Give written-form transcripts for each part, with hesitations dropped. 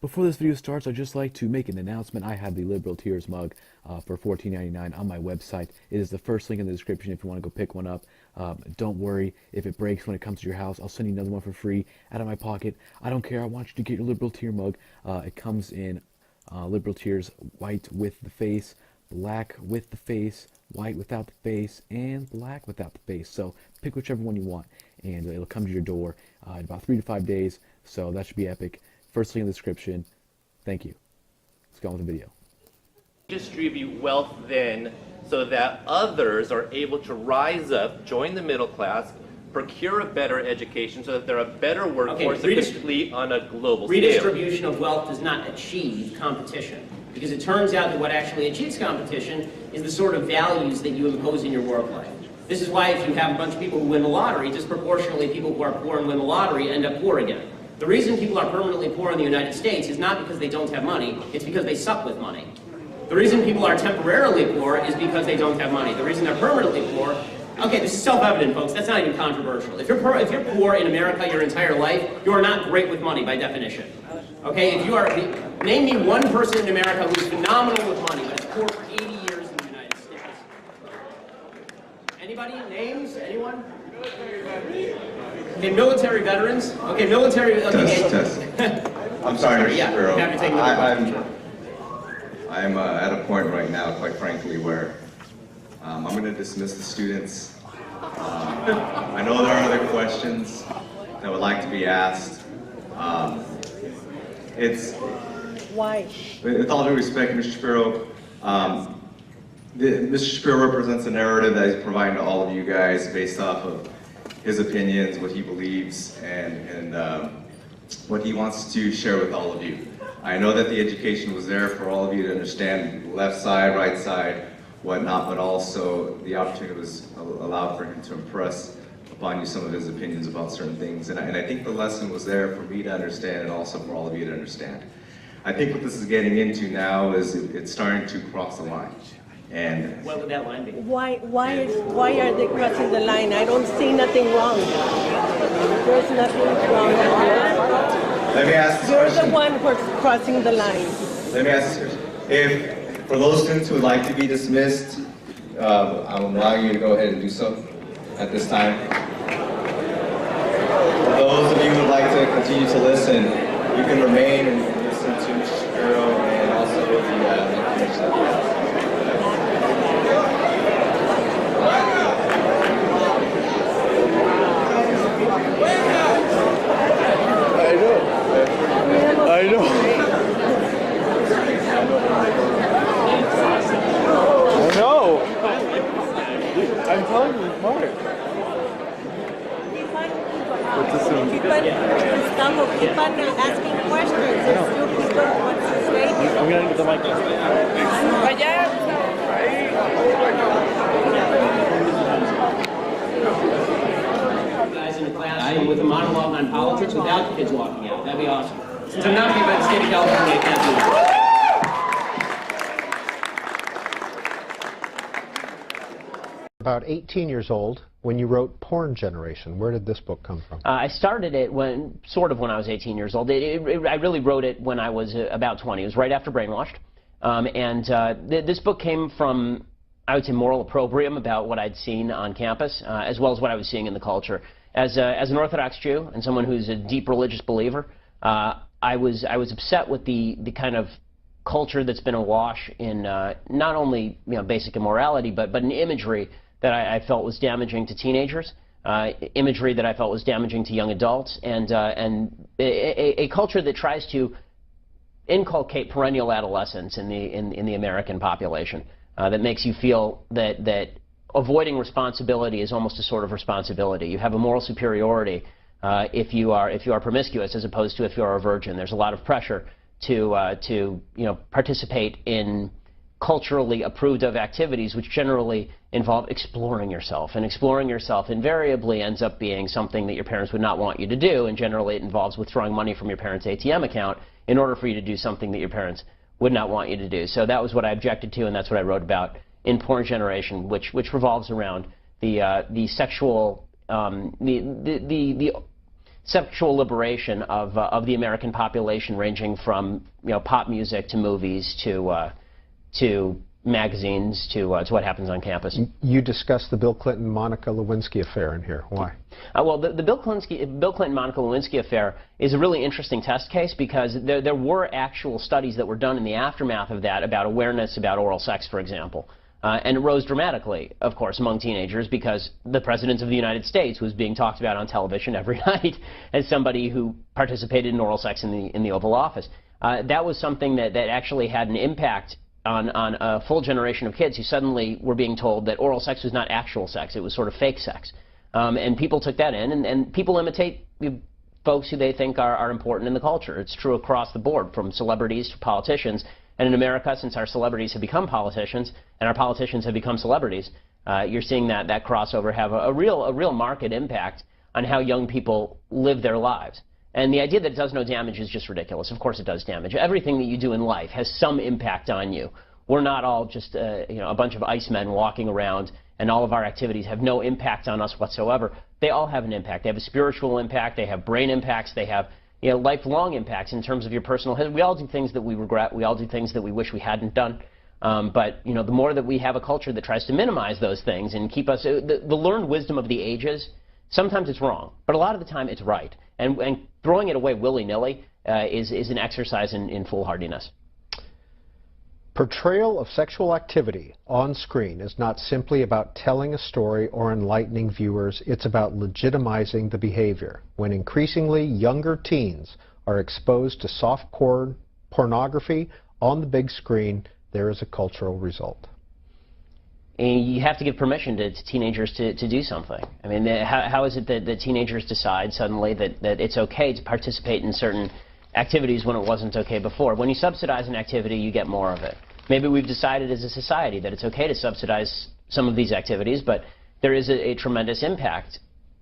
Before this video starts, I'd just like to make an announcement. I have the Liberal Tears mug for $14.99 on my website. It is the first link in the description if you want to go pick one up. Don't worry if it breaks when it comes to your house. I'll send you another one for free out of my pocket. I don't care. I want you to get your Liberal Tear mug. It comes in Liberal Tears white with the face, black with the face, white without the face, and black without the face. So pick whichever one you want, and it'll come to your door in about 3 to 5 days. So that should be epic. First link in the description. Thank you. Let's go on with the video. Distribute wealth then so that others are able to rise up, join the middle class, procure a better education so that they're a better workforce to complete on a global scale. Redistribution of wealth does not achieve competition, because it turns out that what actually achieves competition is the sort of values that you impose in your work life. This is why if you have a bunch of people who win the lottery, disproportionately people who are poor and win the lottery end up poor again. The reason people are permanently poor in the United States is not because they don't have money, it's because they suck with money. The reason people are temporarily poor is because they don't have money. The reason they're permanently poor, okay, this is self-evident, folks, that's not even controversial. If you're poor in America your entire life, you are not great with money by definition. Okay, if you are, name me one person in America who's phenomenal with money, but is poor for 80 years in the United States. Anybody? Names? Anyone? Okay, military veterans. Okay, military. Okay. Test. I'm sorry, Mr. Shapiro. I'm at a point right now, quite frankly, where I'm going to dismiss the students. I know there are other questions that would like to be asked. Why? With all due respect, Mr. Shapiro, Mr. Shapiro represents a narrative that he's providing to all of you guys based off of his opinions, what he believes, and what he wants to share with all of you. I know that the education was there for all of you to understand left side, right side, whatnot, but also the opportunity was allowed for him to impress upon you some of his opinions about certain things. And I think the lesson was there for me to understand and also for all of you to understand. I think what this is getting into now is it's starting to cross the line. And what would that line be? Why are they crossing the line? I don't see nothing wrong. There's nothing wrong. let me ask this You're question. the one who's crossing the line. Let me ask this question. For those students who would like to be dismissed, I'm allowing you to go ahead and do so at this time. For those of you who would like to continue to listen, you can remain and listen to Mr. Shapiro and also the information that we have. I know. I'm telling you, Mark. What's this one? Keep on asking questions. It's you people want to say. I'm gonna get the mic. Guys in the classroom with a monologue on politics without the kids walking out. That'd be awesome. Since I'm not being by the state of California, I can't do that. About 18 years old when you wrote Porn Generation. Where did this book come from? I started it when I was 18 years old. I really wrote it when I was about 20. It was right after Brainwashed. This book came from, I would say, moral opprobrium about what I'd seen on campus, as well as what I was seeing in the culture. As an Orthodox Jew and someone who's a deep religious believer, I was upset with the kind of culture that's been awash in not only basic immorality, but an imagery that I felt was damaging to teenagers, imagery that I felt was damaging to young adults, and a culture that tries to inculcate perennial adolescence in the American population, that makes you feel that avoiding responsibility is almost a sort of responsibility. You have a moral superiority if you are promiscuous as opposed to if you are a virgin. There's a lot of pressure to participate in culturally approved of activities which generally involve exploring yourself. And exploring yourself invariably ends up being something that your parents would not want you to do, and generally it involves withdrawing money from your parents' ATM account in order for you to do something that your parents would not want you to do. So that was what I objected to, and that's what I wrote about in Porn Generation, which revolves around the sexual, the sexual liberation of the American population, ranging from pop music to movies to magazines to what happens on campus. You discussed the Bill Clinton-Monica Lewinsky affair in here. Why? Well, the Bill Clinton-Monica Lewinsky affair is a really interesting test case because there were actual studies that were done in the aftermath of that about awareness about oral sex, for example. And it rose dramatically, of course, among teenagers because the President of the United States was being talked about on television every night as somebody who participated in oral sex in the Oval Office. That was something that actually had an impact on a full generation of kids who suddenly were being told that oral sex was not actual sex, it was sort of fake sex. And people took that in, and people imitate folks who they think are important in the culture. It's true across the board, from celebrities to politicians. And in America, since our celebrities have become politicians, and our politicians have become celebrities, you're seeing that crossover have a real marked impact on how young people live their lives. And the idea that it does no damage is just ridiculous. Of course it does damage. Everything that you do in life has some impact on you. We're not all just a bunch of icemen walking around and all of our activities have no impact on us whatsoever. They all have an impact. They have a spiritual impact. They have brain impacts. They have lifelong impacts in terms of your personal history. We all do things that we regret. We all do things that we wish we hadn't done. But the more that we have a culture that tries to minimize those things and keep us, the learned wisdom of the ages, sometimes it's wrong, but a lot of the time it's right. And throwing it away willy-nilly is an exercise in foolhardiness. Portrayal of sexual activity on screen is not simply about telling a story or enlightening viewers. It's about legitimizing the behavior. When increasingly younger teens are exposed to soft-core pornography on the big screen, there is a cultural result. And you have to give permission to teenagers to do something. I mean, how is it that teenagers decide suddenly that it's okay to participate in certain activities when it wasn't okay before? When you subsidize an activity, you get more of it. Maybe we've decided as a society that it's okay to subsidize some of these activities, but there is a tremendous impact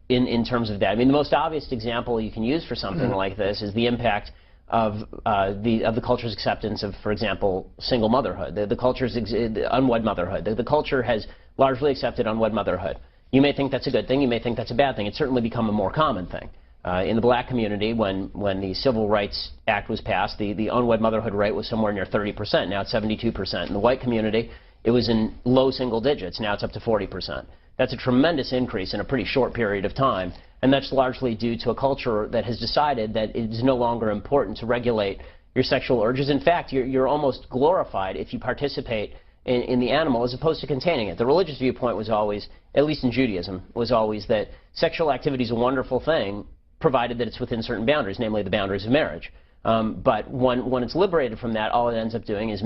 in terms of that. I mean, the most obvious example you can use for something like this is the impact of the culture's acceptance of, for example, single motherhood, the culture's unwed motherhood. The culture has largely accepted unwed motherhood. You may think that's a good thing, you may think that's a bad thing. It's certainly become a more common thing. In the black community, when the Civil Rights Act was passed, the unwed motherhood rate was somewhere near 30%. Now it's 72%. In the white community, it was in low single digits. Now it's up to 40%. That's a tremendous increase in a pretty short period of time. And that's largely due to a culture that has decided that it is no longer important to regulate your sexual urges. In fact, you're almost glorified if you participate in the animal as opposed to containing it. The religious viewpoint was always, at least in Judaism, was always that sexual activity is a wonderful thing, provided that it's within certain boundaries, namely the boundaries of marriage. But when it's liberated from that, all it ends up doing is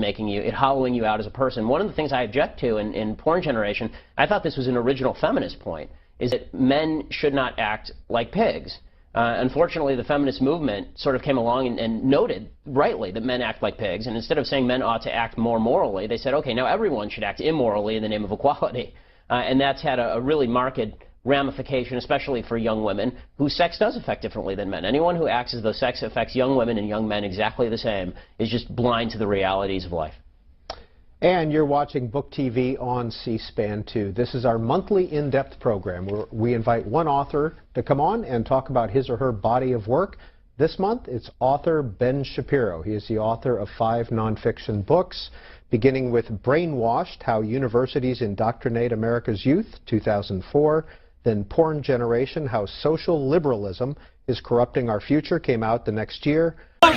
hollowing you out as a person. One of the things I object to in Porn Generation, I thought this was an original feminist point, is that men should not act like pigs. Unfortunately, the feminist movement sort of came along and noted, rightly, that men act like pigs, and instead of saying men ought to act more morally, they said, okay, now everyone should act immorally in the name of equality. And that's had a really marked ramification, especially for young women, whose sex does affect differently than men. Anyone who acts as though sex affects young women and young men exactly the same is just blind to the realities of life. And you're watching Book TV on C-SPAN 2. This is our monthly in-depth program where we invite one author to come on and talk about his or her body of work. This month, it's author Ben Shapiro. He is the author of 5 nonfiction books, beginning with Brainwashed, How Universities Indoctrinate America's Youth, 2004. Then Porn Generation, How Social Liberalism is Corrupting Our Future, came out the next year. So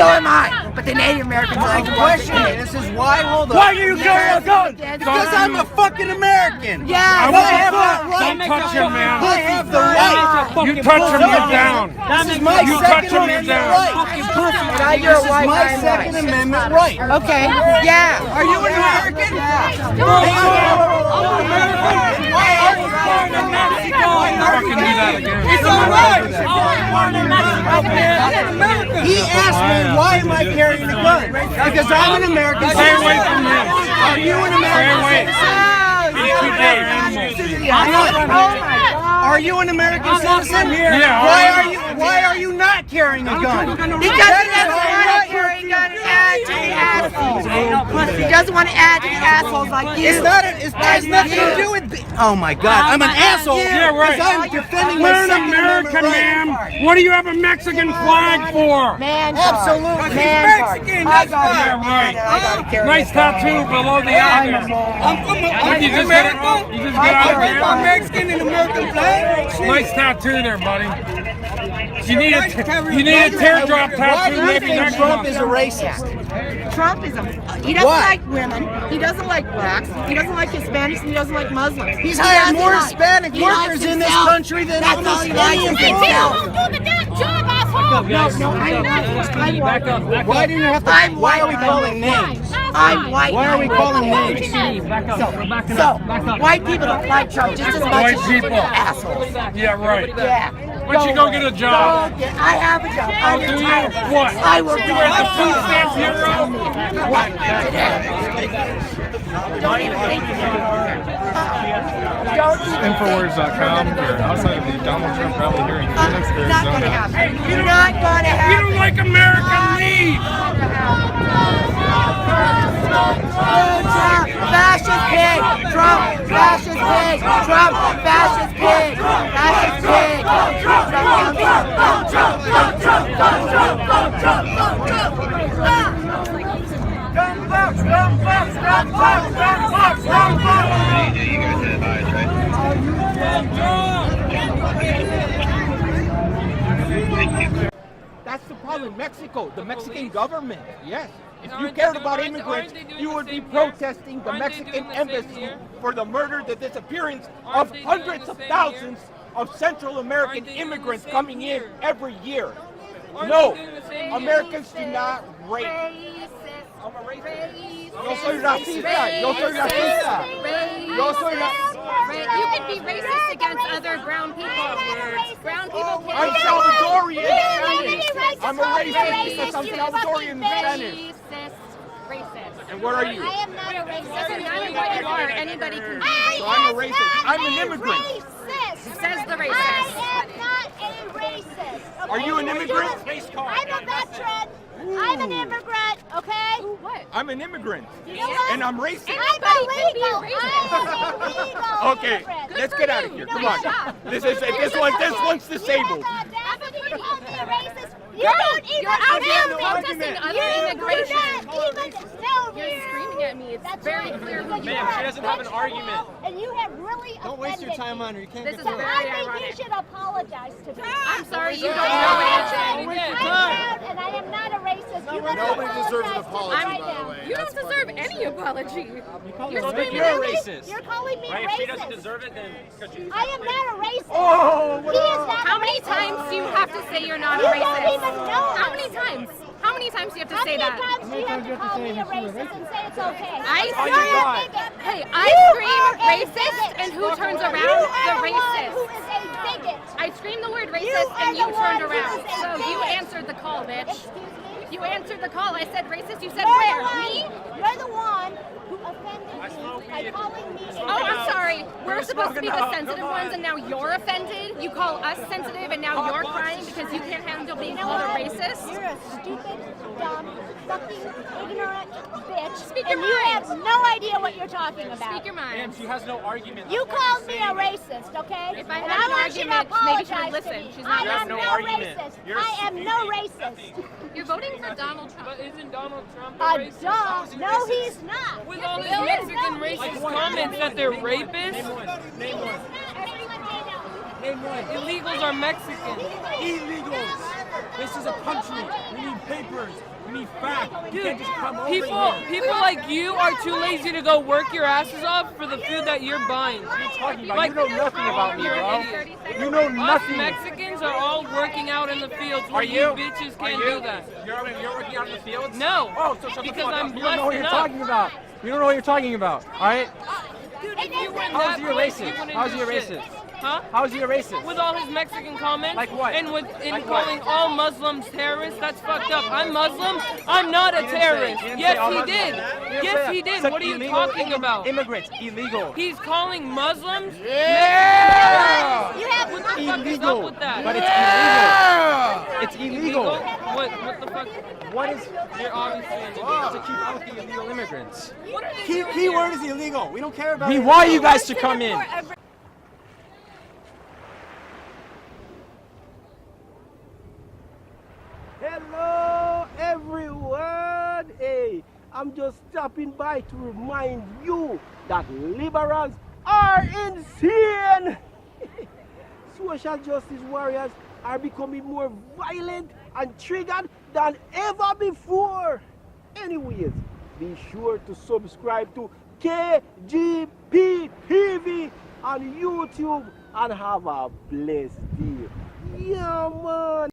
am I, but the Native Americans are the question. This is why, hold on. Why do you carry a gun? Because I'm a fucking American. Yeah, I have the right. Don't touch him, man. I have the right. You touch him, you're down. This is my Second Amendment right. This is my Second Amendment right. Okay, yeah. Are you an American? Yeah. I'm an American. Why are you born in Mexico? Fucking do that again. It's all right. He asked me, why am I carrying a gun? Because I'm an American citizen. Stay away from him. Are you an American citizen? Are you an American citizen? Yeah. Why are you not carrying a gun? Because that's all right. sure he got to add to the assholes. He doesn't want to add to the assholes like you. It has nothing to do with. Oh my God, I'm an asshole. Yeah, right. Because I'm defending We're my an Second American, Amendment right. ma'am. What do you have a Mexican flag for? Man Absolutely. Mexican. That's I got Yeah, right. to carry Nice a gun. tattoo below the eye there. I'm from You just got it. You just got out of I'm here. Mexican in American flag. Nice tattoo there, buddy. You need a teardrop Why tattoo do you maybe think next Trump month. is a racist? Trump is he doesn't Why? like women, he doesn't like blacks, he doesn't like Hispanics, and he doesn't like Muslims. He's He hired doesn't more like- Hispanic he likes workers in this himself. country than That's all he likes is himself. No, I'm white. Why do you have to? I'm Why are we white. calling names? I'm white. Why are we calling names? So, white people don't like Trump just as much White as people. assholes. Yeah, right. Yeah. Why don't you go get a job? I have a job. I'm Do you? retired. What? I work You at the food stamp bureau? What? Don't even think Infowars.com or outside of the Donald Trump rally here in Phoenix, Not gonna Arizona. happen. Not gonna You happen. don't like American meat. Trump, fascist pig. Trump, fascist pig. Trump, fascist pig. Fascist pig. That's the problem. Mexico, the Mexican government. Yes. If you cared about immigrants, you would be protesting the Mexican embassy for the murder, the disappearance of hundreds of thousands of Central American immigrants coming in every year. No, Americans do not rape. I'm a racist. Yo soy racista. Yo soy racista. Yo soy racista. You can be racist against other brown people. Brown people can I'm be Salvadorian racist. Spanish. I'm a racist because I'm Salvadorian Spanish. Racist. And what are you? I am not a racist. Doesn't matter what you are. Anybody can be So racist. I'm a racist. I'm an immigrant. Says the racist. I am not a racist. Okay? Are you an immigrant? I'm a veteran. I'm an immigrant, okay? What? I'm an immigrant. You know what? And I'm racist. I'm Anybody can be illegal. racist. I'm an illegal Okay, immigrant. let's get out of here. Come on. This one's disabled. You have the audacity to call me a racist. You Girl, don't even you're out here know me. protesting other You immigration. do not even know me. You're screaming at me. It's That's very right. clear who Because you you are. are she doesn't have an bitch argument. And you have really Don't waste your offended time me. on her. You can't This get is through it. very I think ironic. you should apologize to me. I'm sorry you don't I'm know proud, anything. I'm proud, and I am not a racist. You better apologize to me right now. You don't deserve any apology. You're But screaming you're at a me. racist. You're calling me Right? racist. If she doesn't deserve it, then I am not a racist. Oh, what He is up? not How a many racist. times do you have to say you're not a You racist? don't even know How us. many times? How many times do you have to How say many that? times do you have to call me a racist and say it's okay? I You're scream- a bigot. Hey, I You scream are a racist, bigot. and who turns You around? are The one racist. who is a bigot. I screamed the word You racist, are and you the turned one who around. is a So you bigot. answered the call, bitch. Excuse me? You answered the call. I said racist. You said You're where? the one, Me? You're the one who offended me by calling me a Oh, I'm racist. sorry. We're supposed to be the sensitive ones, and now you're offended. You call us sensitive, and now you're crying because you can't handle being You know called a what? racist. You're a stupid, dumb, fucking ignorant bitch. Speak your and you mind. have no idea what you're talking about. Speak your mind. She has no argument. You called me a racist, okay? If I and had I an want you to argument, maybe she would apologize listen. to me. She's not I am no no argument. racist. You're I am no racist. You're voting for Donald Trump. But isn't Donald Trump a A racist? duh. No, he's not. With all his He is. Mexican No, he's racist not. comments that they're rapists, Name one. Everyone may know. Name one. illegals are Mexican. Illegals. This is a country. We need papers. We need facts. You Dude, can't just come over people like you are too lazy to go work your asses off for the food that you're buying. What are you talking about? Like, You know nothing about me, you're bro. an idiot. You know Us nothing. Mexicans are all working out in the fields Are where you? you bitches Are can't you? do that. You're working out in the fields? No. Oh, so shut the because fuck I'm up. You don't know what blessed you're enough. talking about. You don't know what you're talking about. All right? Dude, if you were in How's that he a place, you racist? wouldn't How's do he a shit. racist? Huh? How's he a racist? With all his Mexican comments? Like what? And Like what? calling all Muslims terrorists? That's fucked up. I'm Muslim. I'm not a He didn't say- terrorist. he didn't say Yes, all he Muslims. did. He didn't say Yes, that. he did. Said What are you illegal talking about? Immigrants, illegal. He's calling Muslims? Yeah! You have What the fuck is up Illegal. with that? But it's illegal. It's illegal. What What the fuck? What is... You're obviously to keep out the illegal immigrants. Key word is illegal. We don't care about We it. want you guys to come in. Hello, everyone. Hey, I'm just stopping by to remind you that liberals are insane. Social justice warriors are becoming more violent and triggered than ever before. Anyways, be sure to subscribe to KGP TV on YouTube and have a blessed day. Yeah, man.